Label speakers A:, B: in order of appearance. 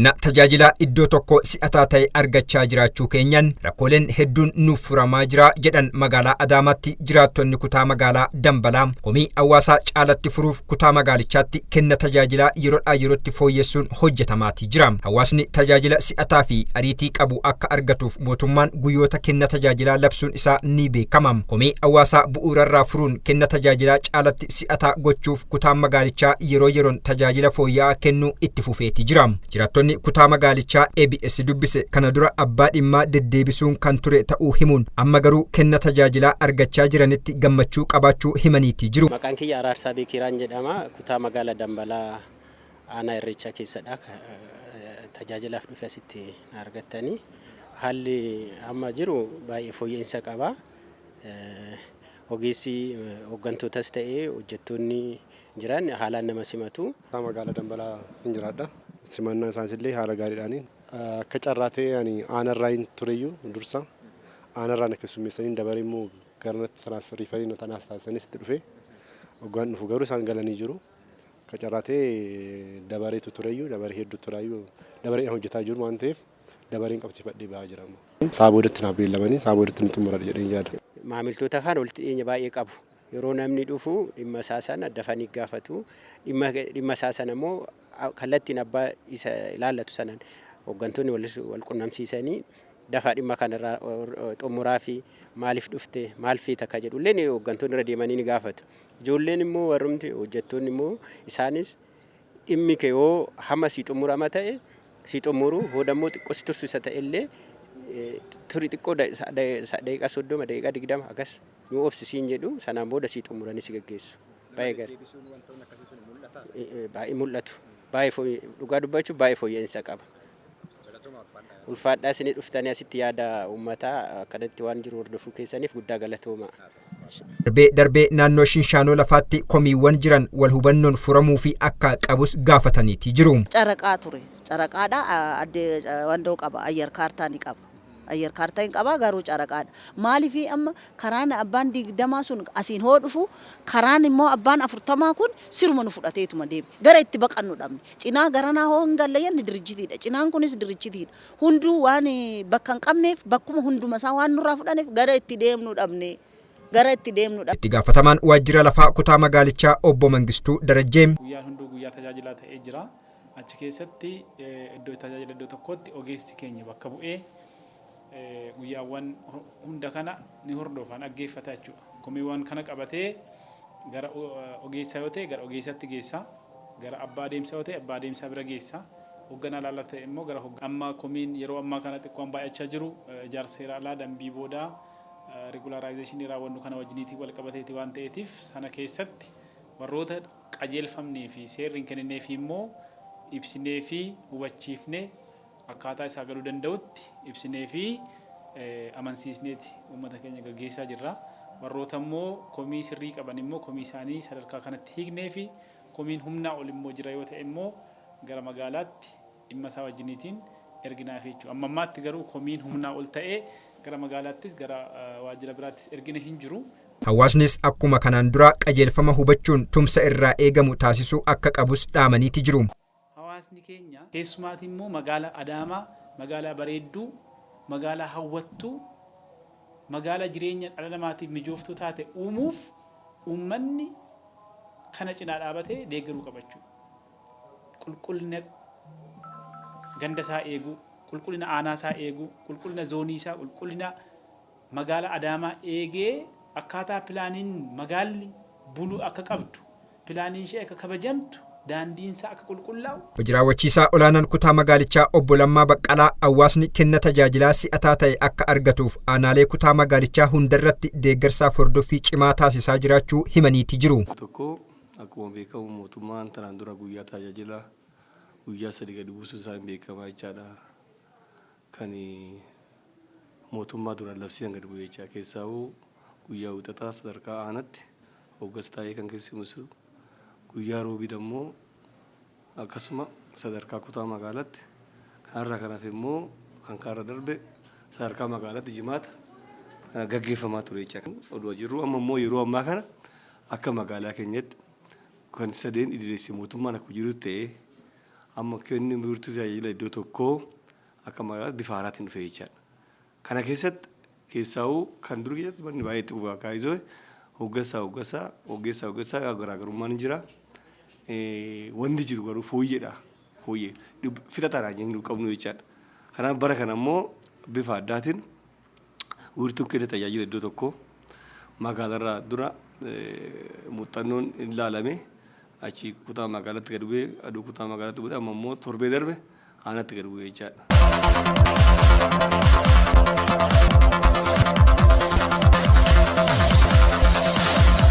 A: Kenna tajaajila iddoo tokko si'ataa ta'e argachaa jiraachuu keenyan rakkooleen hedduun nuuf furamaa jira jedhan magaalaa Adaamaatti jiraattonni kutaa magaalaa Dambalaa komii hawaasaa caalatti furuuf kutaa magaalichaatti kenna tajaajilaa yeroodhaa yerootti fooyyessuun hojjetamaatii jira. Hawaasni tajaajila si'ataa fi ariitii qabu akka argatuuf mootummaan guyyoota kenna tajaajilaa labsuun isaa ni beekama. Komii hawaasaa bu'uurarraa furuun kenna tajaajilaa caalatti si'ataa gochuuf kutaa magaalichaa yeroo yeroon tajaajila fooyya'aa kennuu itti fufeetii jira. Jiraattonni kutaa magaalichaa ABS dubbise kana dura abbaa dhimmaa deddeebisuun kan ture ta'uu himuun amma garuu kenna tajaajilaa argachaa jiranitti gammachuu qabaachuu himaniitii jiru.
B: Maqaan kiyya Araarsaa Beekiraan jedhama. Kutaa magaalaa Dambalaa aanaa Irreechaa keessadha. Tajaajilaaf dhufe asitti argattanii haalli amma jiru baay'ee fooyya'insa qaba. Ogeessi hooggantootas ta'ee hojjettoonni jiran haalaan nama simatu.
C: Magaalaa Dambalaa hin jiraadha. Simannaa isaaniillee haala gaariidhaani. Akka carraa ta'e ani aanarraa hin tureyyuu dursa aanarraan akkasumeessanii dabaree immoo garnatti tiraasfariifanii tanaas taasisanis itti dhufe hoggaan dhufu garuu isaan galanii jiru. Akka carraa ta'e dabareetu tureyyuu dabaree hedduu turaayyuu dabareedhaan hojjetaa jiru waan ta'eef dabareen qabsiifadhee bahaa jira. Saaboodatti naaf beellamanii saaboodatti nutti murada jedhanii yaada.
B: Maamiltoota afaan walitti dhiyeenya baay'ee qabu. Yeroo namni dhufu dhimma isaa sana dafanii gaafatu. Dhimma isaa sana immoo kallattiin abbaa isa ilaallatu sanaan hooggantoonni wal qunnamsiisanii dafaa dhimma kanarraa xumuraa fi maaliif dhufte maal feeta akka jedhullee hooggantoonni irra deemanii ni gaafatu. Ijoolleen immoo warrumti hojjettoonni immoo isaanis dhimmi kee yoo hamma si xumurama ta'e si xumuru hoodammoo xiqqoo si tursiisa ta'ellee turii xiqqoo daqiiqaa 30 daqiiqaa 20 akkas nu obsisiin jedhu sanaan booda si xumuranii si gaggeessu. Baay'ee gaarii. Baay'ee mul'atu. Baay'ee dhugaa dubbachuuf baay'ee fooyya'insa qaba. Ulfaadhaa isin dhuftanii asitti yaada uummataa akkanatti waan jiru hordofuu keessaniif guddaa galatooma.
A: Darbee naannoo Shinshaanoo lafaatti komiiwwan jiran wal hubannoon furamuu fi akka qabus gaafataniiti jiru.
D: Caraqaa ture. Caraqaadha addee wandoo qaba. Ayyar kaartaa ni qaba. Ayyar kaartaa hin qaba garuu caraqaadha. Maaliif amma karaan abbaan 20 sun asiin hoo dhufu karaan immoo abbaan 40 kun siruma nu fudhateetuma deeme. Gara itti baqannu dhabne. Cinaa garanaa hoo hin gallayyan dirjitiidha. Cinaan kunis dirjitiidha. Hunduu waan bakka hin qabneef bakkuma hunduma isaa waan nurraa fudhaneef gara itti deemnu dhabne. Itti gaafatamaan waajjira lafaa kutaa magaalichaa obbo Mangistuu Darajjeem.
E: Guyyaan hunduu guyyaa tajaajilaa ta'ee jira. Achi keessatti iddoo tajaajila iddoo tokkotti ogeessi keenya bakka bu'ee guyyaawwan hunda kana ni hordofan dhaggeeffata jechuudha. Komiiwwan kana qabatee gara ogeessaa yoo ta'e gara ogeessatti geessa. Gara abbaa deemsaa yoo ta'e abbaa deemsaa bira geessa. Hoogganaa laallaa ta'e immoo gara amma komiin yeroo ammaa kana xiqqoon baay'achaa jiru ijaarsa seeraa alaa dambii boodaa regulaaraayizeeshinii raawwannu kana wajjiniitii wal qabateeti waan ta'eetiif sana keessatti warroota qajeelfamnee fi seerri hin kenninee fi immoo ibsinee fi hubachiifnee akkaataa isaa galuu danda'utti ibsinee fi amansiisneeti uummata keenya gaggeessaa jirra. Warroota immoo komii sirrii qaban immoo komii isaanii sadarkaa kanatti hiiknee fi komiin humnaa ol immoo jira yoo ta'e immoo gara magaalaatti dhimma isaa wajjiniitiin erginaaf jechuudha. Amma ammaatti garuu komiin humnaa ol ta'ee gara magaalaattis gara waajjira biraattis ergine hin jiru.
A: Hawaasnis akkuma kanaan dura qajeelfama hubachuun tumsa irraa eegamu taasisuu akka qabus dhaamaniiti jiru.
E: Hawaasni keenya keessumaatii immoo magaalaa Adaamaa, magaalaa bareedduu, magaalaa hawwattuu, magaalaa jireenya dhala namaatiif mijooftuu taate uumuuf uummanni kana cinaa dhaabatee deeggaruu qabachuudha. Qulqullina ganda isaa eeguu, qulqullina aanaa isaa eeguu, qulqullina zoonii isaa, qulqullina magaalaa Adaamaa eegee akkaataa pilaaniin magaalli buluu akka qabdu, pilaaniin ishee akka kabajamtu, daandiin isaa akka qulqullaa'u.
A: Hojii raawwachiisaa olaanaan kutaa magaalichaa obbo Lammaa Baqqalaa hawaasni kenna tajaajilaa si'ataa ta'e akka argatuuf aanaalee kutaa magaalichaa hundarratti deeggarsaaf hordoffii cimaa taasisaa jiraachuu himaniiti jiru.
F: Tokko akkuma beekamu mootummaan tanaan dura guyyaa tajaajila guyyaa 3 gadi buusuu isaa hin beekamaa jechaadha. Kan mootummaa duraan labsiin gadi bu'ee jechaa keessaa guyyaa wixataa sadarkaa aanaatti hoggas taa'ee kan keessumus guyyaa roobii immoo akkasuma sadarkaa kutaa magaalaatti kanarraa kanaaf immoo kan kaarra darbe sadarkaa magaalaatti jimaata gaggeeffamaa ture jecha oduu jirru amma immoo yeroo ammaa kana akka magaalaa keenyatti kan sadeen idileessi mootummaan akka jiru ta'ee amma kenni murtuu tajaajila iddoo tokkoo akka magaalaatti bifa haaraatiin dhufee jechaadha. Kana keessaa'uu kan dur keessatti manni baay'ee itti fufaa kaayisoo hoggessaa garaagarummaan ni jira. Wanti jiru garuu fooyyeedha. Fooyyee fixa taanaan hin qabnu jechaadha. Kanaaf bara kana immoo bifa addaatiin wiirtuun kenna tajaajila iddoo tokkoo magaalarraa dura muuxannoon ilaalame achi kutaa magaalaatti gad bu'ee aduu kutaa magaalaatti bu'ee amma immoo torbee darbe aanatti gad bu'ee jechaadha.